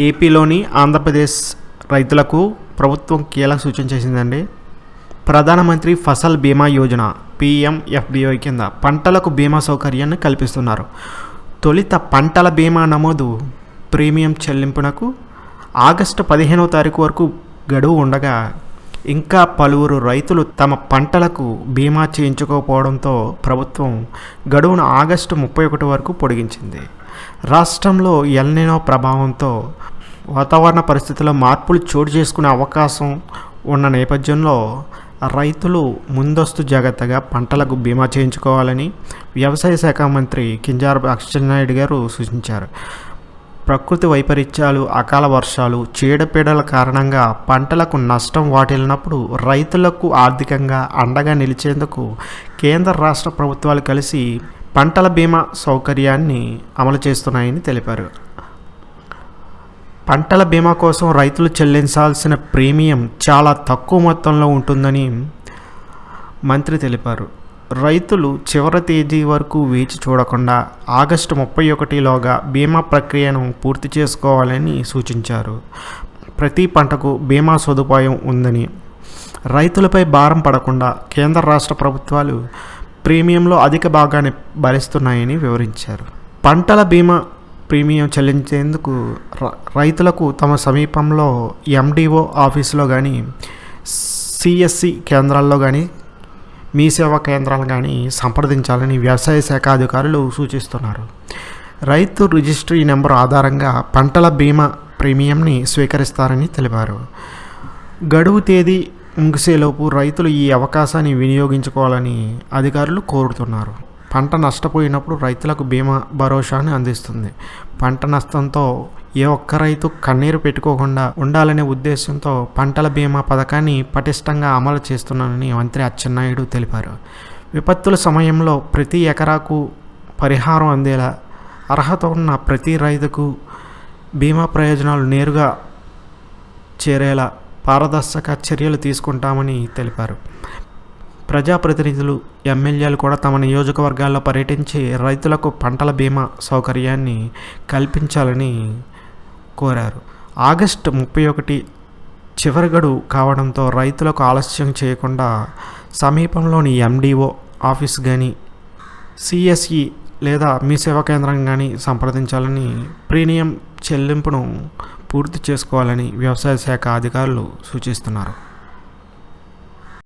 ఏపీలోని ఆంధ్రప్రదేశ్ రైతులకు ప్రభుత్వం కీలక సూచన చేసిందండి. ప్రధానమంత్రి ఫసల్ బీమా యోజన PMFBY కింద పంటలకు బీమా సౌకర్యాన్ని కల్పిస్తున్నారు. తొలిత పంటల బీమా నమోదు ప్రీమియం చెల్లింపునకు ఆగస్టు 15వ తారీఖు వరకు గడువు ఉండగా ఇంకా పలువురు రైతులు తమ పంటలకు బీమా చేయించుకోకపోవడంతో ప్రభుత్వం గడువును ఆగస్టు 31 వరకు పొడిగించింది. రాష్ట్రంలో ఎల్నినో ప్రభావంతో వాతావరణ పరిస్థితుల్లో మార్పులు చోటు చేసుకునే అవకాశం ఉన్న నేపథ్యంలో రైతులు ముందస్తు జాగ్రత్తగా పంటలకు బీమా చేయించుకోవాలని వ్యవసాయ శాఖ మంత్రి కింజరాపు అచ్చెన్నాయుడు గారు సూచించారు. ప్రకృతి వైపరీత్యాలు, అకాల వర్షాలు, చీడపీడల కారణంగా పంటలకు నష్టం వాటిల్లినప్పుడు రైతులకు ఆర్థికంగా అండగా నిలిచేందుకు కేంద్ర రాష్ట్ర ప్రభుత్వాలు కలిసి పంటల బీమా సౌకర్యాన్ని అమలు చేస్తున్నాయని తెలిపారు. పంటల బీమా కోసం రైతులు చెల్లించాల్సిన ప్రీమియం చాలా తక్కువ మొత్తంలో ఉంటుందని మంత్రి తెలిపారు. రైతులు చివరి తేదీ వరకు వేచి చూడకుండా ఆగస్టు 31లోగా బీమా ప్రక్రియను పూర్తి చేసుకోవాలని సూచించారు. ప్రతి పంటకు బీమా సదుపాయం ఉందని, రైతులపై భారం పడకుండా కేంద్ర రాష్ట్ర ప్రభుత్వాలు ప్రీమియంలో అధిక భాగాన్ని భరిస్తున్నాయని వివరించారు. పంటల బీమా ప్రీమియం చెల్లించేందుకు రైతులకు తమ సమీపంలో MDO ఆఫీసులో కానీ, CSC కేంద్రాల్లో కానీ, మీ సేవా కేంద్రాలు కానీ సంప్రదించాలని వ్యవసాయ శాఖ అధికారులు సూచిస్తున్నారు. రైతు రిజిస్ట్రీ నెంబర్ ఆధారంగా పంటల బీమా ప్రీమియంని స్వీకరిస్తారని తెలిపారు. గడువు తేదీ ముగిసేలోపు రైతులు ఈ అవకాశాన్ని వినియోగించుకోవాలని అధికారులు కోరుతున్నారు. పంట నష్టపోయినప్పుడు రైతులకు బీమా భరోసాను అందిస్తుంది. పంట నష్టంతో ఏ ఒక్క రైతు కన్నీరు పెట్టుకోకుండా ఉండాలనే ఉద్దేశంతో పంటల బీమా పథకాన్ని పటిష్టంగా అమలు చేస్తున్నానని మంత్రి అచ్చెన్నాయుడు తెలిపారు. విపత్తుల సమయంలో ప్రతి ఎకరాకు పరిహారం అందేలా అర్హత ఉన్న ప్రతి రైతుకు బీమా ప్రయోజనాలు నేరుగా చేరేలా పారదర్శక చర్యలు తీసుకుంటామని తెలిపారు. ప్రజాప్రతినిధులు, ఎమ్మెల్యేలు కూడా తమ నియోజకవర్గాల్లో పర్యటించి రైతులకు పంటల బీమా సౌకర్యాన్ని కల్పించాలని కోరారు. ఆగస్టు 31 చివరి గడువు కావడంతో రైతులకు ఆలస్యం చేయకుండా సమీపంలోని MDO ఆఫీస్ కానీ, CSE లేదా మీ సేవా కేంద్రం కానీ సంప్రదించాలని, ప్రీమియం చెల్లింపును పూర్తి చేసుకోవాలని వ్యవసాయ శాఖ అధికారులు సూచిస్తున్నారు.